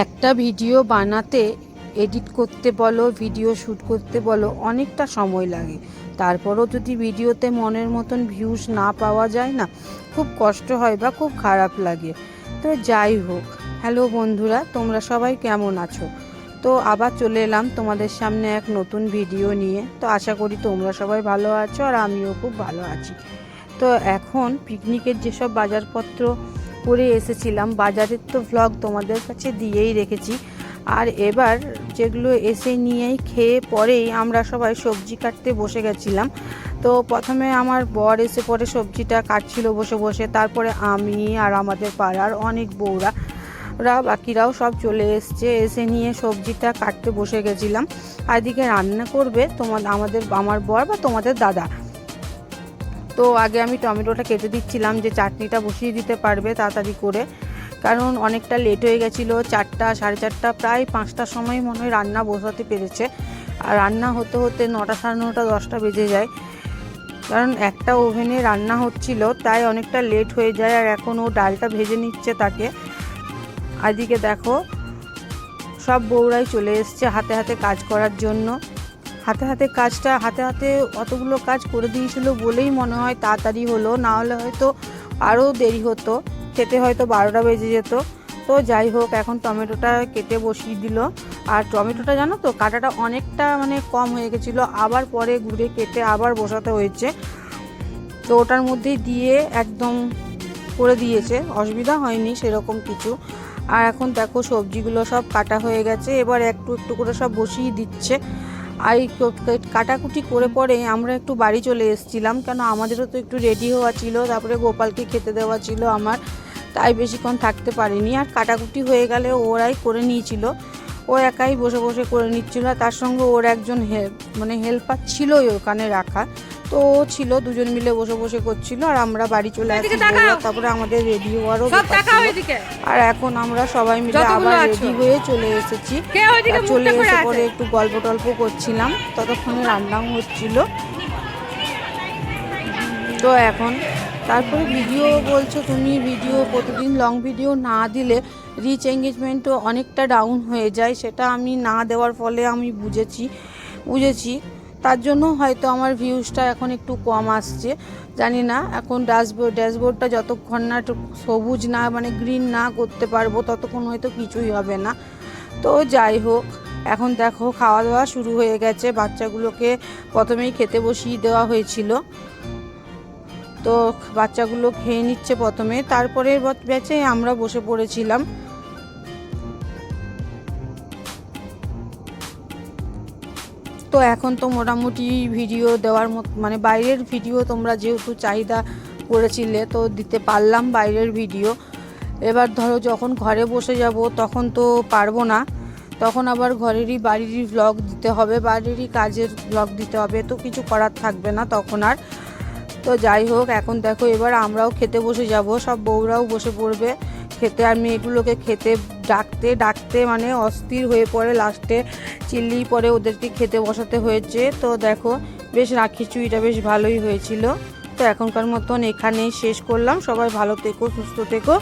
একটা ভিডিও বানাতে এডিট করতে বলো, ভিডিও শ্যুট করতে বলো, অনেকটা সময় লাগে। তারপরও যদি ভিডিওতে মনের মতন ভিউজ না পাওয়া যায় না, খুব কষ্ট হয় বা খুব খারাপ লাগে। তো যাই হোক, হ্যালো বন্ধুরা, তোমরা সবাই কেমন আছো? তো আবার চলে এলাম তোমাদের সামনে এক নতুন ভিডিও নিয়ে। তো আশা করি তোমরা সবাই ভালো আছো আর আমিও খুব ভালো আছি। তো এখন পিকনিকের যেসব বাজারপত্র করে এসেছিলাম, বাজারের তো ভ্লগ তোমাদের কাছে দিয়েই রেখেছি। আর এবার যেগুলো এসে নিয়েই খেয়ে পরেই আমরা সবাই সবজি কাটতে বসে গেছিলাম। তো প্রথমে আমার বর এসে পরে সবজিটা কাটছিল বসে বসে, তারপরে আমি আর আমাদের পাড়ার অনেক বউরা বাকিরাও সব চলে এসে নিয়ে সবজিটা কাটতে বসে গেছিলাম। আর এদিকে রান্না করবে আমার বর বা তোমাদের দাদা। তো আগে আমি টমেটোটা কেটে দিচ্ছিলাম যে চাটনিটা বসিয়ে দিতে পারবে তাড়াতাড়ি করে, কারণ অনেকটা লেট হয়ে গেছিলো। 4টা, 4:30, প্রায় 5টার সময় মনে হয় রান্না বসাতে পেরেছে। আর রান্না হতে হতে 9টা, 9:30, 10টা বেজে যায়, কারণ একটা ওভেনে রান্না হচ্ছিল, তাই অনেকটা লেট হয়ে যায়। আর এখন ও ডালটা ভেজে নিচ্ছে তাকে। আদিকে দেখো সব বউরাই চলে এসছে হাতে হাতে কাজ করার জন্য। হাতে হাতে অতগুলো কাজ করে দিয়েছিল বলেই মনে হয় তাড়াতাড়ি হলো, না হলে হয়তো আরও দেরি হতো, খেতে হয়তো 12টা বেজে যেত। তো যাই হোক, এখন টমেটোটা কেটে বসিয়ে দিল। আর টমেটোটা জানো তো কাটাটা অনেকটা কম হয়ে গেছিলো, আবার পরে ঘুরে কেটে আবার বসাতে হয়েছে। তো ওটার মধ্যেই দিয়ে একদম করে দিয়েছে, অসুবিধা হয়নি সেরকম কিছু। আর এখন দেখো সবজিগুলো সব কাটা হয়ে গেছে, এবার একটু একটু করে সব বসিয়ে দিচ্ছে। আর এই কাটাকুটি করে পরে আমরা একটু বাড়ি চলে এসেছিলাম, কেন আমাদেরও তো একটু রেডি হওয়া ছিল, তারপরে গোপালকে খেতে দেওয়া ছিল আমার, তাই বেশিক্ষণ থাকতে পারিনি। আর কাটাকুটি হয়ে গেলে ওরাই করে নিয়েছিল, ও একাই বসে বসে করে নিচ্ছিল। তার সঙ্গে ওর একজন হেল্পার ছিলই ওখানে রাখা, তো ও ছিল, দুজন মিলে বসে বসে করছিল। আর আমরা বাড়ি চলে আসছি, তারপরে আমাদের রেডি হওয়ারও ব্যাপার ছিল। আর এখন আমরা সবাই মিলে আবার রেডি হয়ে চলে এসেছি। চলে এসে পরে একটু গল্প টল্প করছিলাম, ততক্ষণে রান্নাও হচ্ছিল। তো এখন তারপরে ভিডিও বলছো তুমি, ভিডিও প্রতিদিন লং ভিডিও না দিলে রিচ এঙ্গেজমেন্টও অনেকটা ডাউন হয়ে যায়, সেটা আমি না দেওয়ার ফলে আমি বুঝেছি। তার জন্য হয়তো আমার ভিউজটা এখন একটু কম আসছে, জানি না। এখন ড্যাশবোর্ডটা যতক্ষণ না সবুজ না গ্রিন না করতে পারবো, ততক্ষণ হয়তো কিছুই হবে না। তো যাই হোক, এখন দেখো খাওয়া দাওয়া শুরু হয়ে গেছে। বাচ্চাগুলোকে প্রথমেই খেতে বসিয়ে দেওয়া হয়েছিল, তো বাচ্চাগুলো খেয়ে নিচ্ছে প্রথমে, তারপরে ব্যাচে আমরা বসে পড়েছিলাম। তো এখন তো মোটামুটি ভিডিও দেওয়ার মতো বাইরের ভিডিও তোমরা যেহেতু চাহিদা করেছিলে, তো দিতে পারলাম বাইরের ভিডিও। এবার ধরো যখন ঘরে বসে যাব তখন তো পারবো না, তখন আবার বাড়িরই ভ্লগ দিতে হবে, বাড়িরই কাজের ভ্লগ দিতে হবে, তো কিছু করার থাকবে না তখন আর। তো যাই হোক, এখন দেখো এবার আমরাও খেতে বসে যাব, সব বউরাও বসে পড়বে খেতে। আর মেয়েগুলোকে খেতে ডাকতে অস্থির হয়ে পড়ে, লাস্টে চিল্লি পরে ওদেরকে খেতে বসাতে হয়েছে। তো দেখো বেশ খিচুড়িটা বেশ ভালোই হয়েছিল। তো এখনকার মতন এখানেই শেষ করলাম। সবাই ভালো থেকো, সুস্থ থেকো,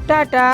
টাটা।